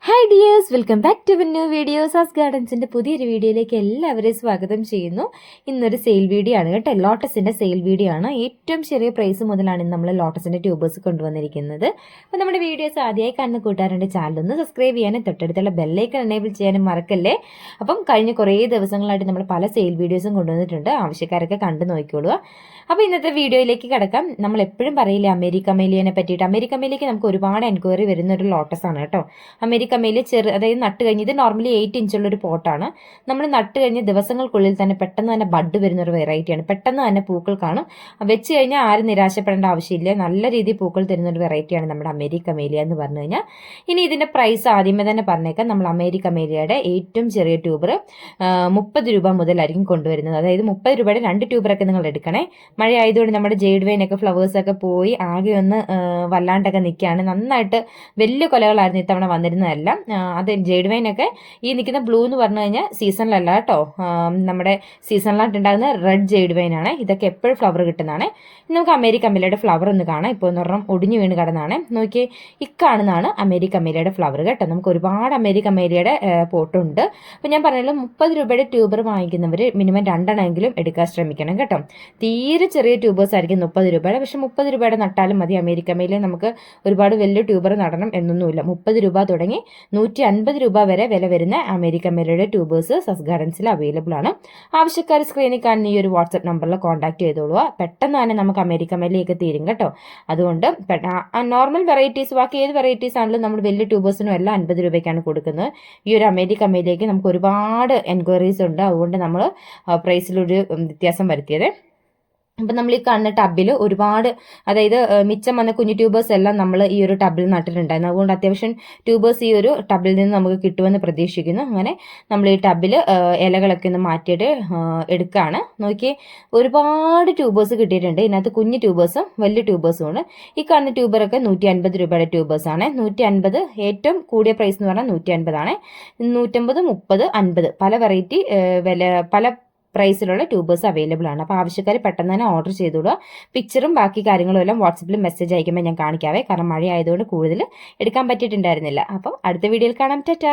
Hi dears, welcome back to new video. സാസ് ഗാർഡൻസിന്റെ പുതിയൊരു വീഡിയോയിലേക്ക് എല്ലാവരെയും സ്വാഗതം ചെയ്യുന്നു. ഇന്നൊരു സെയിൽ വീഡിയോ ആണ് കേട്ടോ, ലോട്ടസിന്റെ സെയിൽ വീഡിയോ ആണ്. ഏറ്റവും ചെറിയ പ്രൈസ് മുതലാണ് നമ്മൾ ലോട്ടസിന്റെ ട്യൂബേഴ്സ് കൊണ്ടുവന്നിരിക്കുന്നത്. അപ്പോൾ നമ്മുടെ വീഡിയോസ് ആദ്യമായി കാണുന്ന കൂട്ടുകാരുടെ ചാനൽ ഒന്ന് സബ്സ്ക്രൈബ് ചെയ്യാനും തൊട്ടടുത്തുള്ള ബെല്ലൈക്കൺ എനേബിൾ ചെയ്യാനും മറക്കല്ലേ. അപ്പം കഴിഞ്ഞ കുറേ ദിവസങ്ങളായിട്ട് നമ്മൾ പല സെയിൽ വീഡിയോസും കൊണ്ടുവന്നിട്ടുണ്ട്, ആവശ്യക്കാരൊക്കെ കണ്ടു നോക്കിക്കോളുക. അപ്പോൾ ഇന്നത്തെ വീഡിയോയിലേക്ക് കിടക്കാം. നമ്മൾ എപ്പോഴും പറയില്ലേ അമേരിക്ക മേലിയനെ പറ്റിയിട്ട്. അമേരിക്ക മേലിക്ക് നമുക്ക് ഒരുപാട് എൻക്വയറി വരുന്ന ഒരു ലോട്ടസ് ആണ് കേട്ടോ. അമേരിക്ക മേലി അതായത് നട്ട് കഴിഞ്ഞ്, ഇത് നോർമലി 8 ഇഞ്ചുള്ള ഒരു പോട്ടാണ്. നമ്മൾ നട്ട് കഴിഞ്ഞ് ദിവസങ്ങൾക്കുള്ളിൽ തന്നെ പെട്ടെന്ന് തന്നെ ബഡ് വരുന്ന ഒരു വെറൈറ്റിയാണ്. പെട്ടെന്ന് തന്നെ പൂക്കൾ കാണും. വെച്ച് കഴിഞ്ഞാൽ ആരും നിരാശപ്പെടേണ്ട ആവശ്യമില്ല. നല്ല രീതിയിൽ പൂക്കൾ തരുന്ന ഒരു വെറൈറ്റിയാണ് നമ്മുടെ അമേരിക്ക മേലിയ എന്ന് പറഞ്ഞു കഴിഞ്ഞാൽ. ഇനി ഇതിന്റെ പ്രൈസ് ആദ്യമേ തന്നെ പറഞ്ഞേക്കാം. നമ്മൾ അമേരിക്ക മേലിയയുടെ ഏറ്റവും ചെറിയ ട്യൂബർ 30 രൂപ മുതലായിരിക്കും കൊണ്ടുവരുന്നത്. അതായത് 30 രൂപയുടെ 2 ട്യൂബറൊക്കെ നിങ്ങൾ എടുക്കണേ. മഴ ആയതുകൊണ്ട് നമ്മുടെ ജെയ്ഡ് വെയിനൊക്കെ ഫ്ലവേഴ്സൊക്കെ പോയി ആകെ ഒന്ന് വല്ലാണ്ടൊക്കെ നിൽക്കുകയാണ്. നന്നായിട്ട് വലിയ കൊലകളായിരുന്നു ഇത്തവണ വന്നിരുന്നതല്ല. അത് ജെയ്ഡ് വെയിനൊക്കെ ഈ നിൽക്കുന്ന ബ്ലൂ എന്ന് പറഞ്ഞു കഴിഞ്ഞാൽ സീസണിലല്ല കേട്ടോ, നമ്മുടെ സീസണിലായിട്ട് ഉണ്ടാകുന്ന റെഡ് ജെയ്ഡ് വെയിൻ ആണ്. ഇതൊക്കെ എപ്പോഴും ഫ്ലവർ കിട്ടുന്നതാണ്. നമുക്ക് അമേരിക്ക അമ്മയിലയുടെ ഫ്ലവർ ഒന്ന് കാണാം. ഇപ്പോൾ എന്ന് പറഞ്ഞാൽ ഒടിഞ്ഞു വീണ് കിടന്നാണ്. നോക്കി, ഇക്കാണുന്നതാണ് അമേരിക്ക അമ്മയിലയുടെ ഫ്ലവർ കേട്ടോ. നമുക്ക് ഒരുപാട് അമേരിക്ക അമ്മയിലയുടെ പോട്ടുണ്ട്. അപ്പോൾ ഞാൻ പറഞ്ഞാലും 30 രൂപയുടെ ട്യൂബർ വാങ്ങിക്കുന്നവർ മിനിമം 2 എണ്ണമെങ്കിലും എടുക്കാൻ ശ്രമിക്കണം കേട്ടോ. തീരെ ചെറിയ ട്യൂബേഴ്സ് ആയിരിക്കും 30 രൂപയുടെ. പക്ഷെ 30 രൂപയുടെ നട്ടാലും മതി. അമേരിക്ക അമ്മയിലെ നമുക്ക് ഒരുപാട് വലിയ ട്യൂബർ നടണം എന്നൊന്നുമില്ല. 30 രൂപ തുടങ്ങി 150 രൂപ വരെ വില വരുന്ന അമേരിക്ക അമ്മയിലയുടെ ട്യൂബേഴ്സ് സാസ് ഗാർഡൻസിൽ അവൈലബിൾ ആണ്. ആവശ്യക്കാർ സ്ക്രീനിൽ കാണുന്ന ഈ ഒരു വാട്സ്ആപ്പ് നമ്പറിൽ കോൺടാക്ട് ചെയ്തോളുക. പെട്ടെന്ന് തന്നെ നമുക്ക് അമേരിക്ക അമ്മയിലേക്ക് തീരും കേട്ടോ. അതുകൊണ്ട് നോർമൽ വെറൈറ്റീസ്, ബാക്കി ഏത് വെറൈറ്റീസ് ആണെങ്കിലും നമ്മൾ വലിയ ട്യൂബേഴ്സിനും എല്ലാം 50 രൂപയ്ക്കാണ് കൊടുക്കുന്നത്. ഈ ഒരു അമേരിക്ക അമ്മയിലേക്ക് നമുക്ക് ഒരുപാട് എൻക്വയറീസ് ഉണ്ട്. അതുകൊണ്ട് നമ്മൾ പ്രൈസിലൊരു വ്യത്യാസം വരുത്തിയത്. അപ്പം നമ്മൾ ഈ കാണുന്ന ടബിൽ ഒരുപാട്, അതായത് മിച്ചം വന്ന കുഞ്ഞു ട്യൂബേഴ്സ് എല്ലാം നമ്മൾ ഈ ഒരു ടബിൽ നട്ടിട്ടുണ്ടായിരുന്നു. അതുകൊണ്ട് അത്യാവശ്യം ട്യൂബേഴ്സ് ഈ ഒരു ടബിൽ നിന്ന് നമുക്ക് കിട്ടുമെന്ന് പ്രതീക്ഷിക്കുന്നു. അങ്ങനെ നമ്മൾ ഈ ടബിൽ ഇലകളൊക്കെ ഒന്ന് മാറ്റിയിട്ട് എടുക്കുകയാണ്. നോക്കി, ഒരുപാട് ട്യൂബേഴ്സ് കിട്ടിയിട്ടുണ്ട്. ഇതിനകത്ത് കുഞ്ഞു ട്യൂബേഴ്സും വലിയ ട്യൂബേഴ്സും ഉണ്ട്. ഈ കാണുന്ന ട്യൂബറൊക്കെ 150 രൂപയുടെ ട്യൂബേഴ്സാണ്. 150 ഏറ്റവും കൂടിയ പ്രൈസ് എന്ന് പറഞ്ഞാൽ 150 ആണ്. 150, 30, 50 പല വെറൈറ്റി പല പ്രൈസിലുള്ള ട്യൂബേഴ്സ് അവൈലബിൾ ആണ്. അപ്പോൾ ആവശ്യക്കാർ പെട്ടെന്ന് തന്നെ ഓർഡർ ചെയ്തോളുക. പിക്ചറും ബാക്കി കാര്യങ്ങളും എല്ലാം വാട്സപ്പിൽ മെസ്സേജ് അയക്കുമ്പോൾ ഞാൻ കാണിക്കാവേ. കാരണം മഴ ആയതുകൊണ്ട് കൂടുതൽ എടുക്കാൻ പറ്റിയിട്ടുണ്ടായിരുന്നില്ല. അപ്പോൾ അടുത്ത വീഡിയോയിൽ കാണാം. ടാറ്റാ.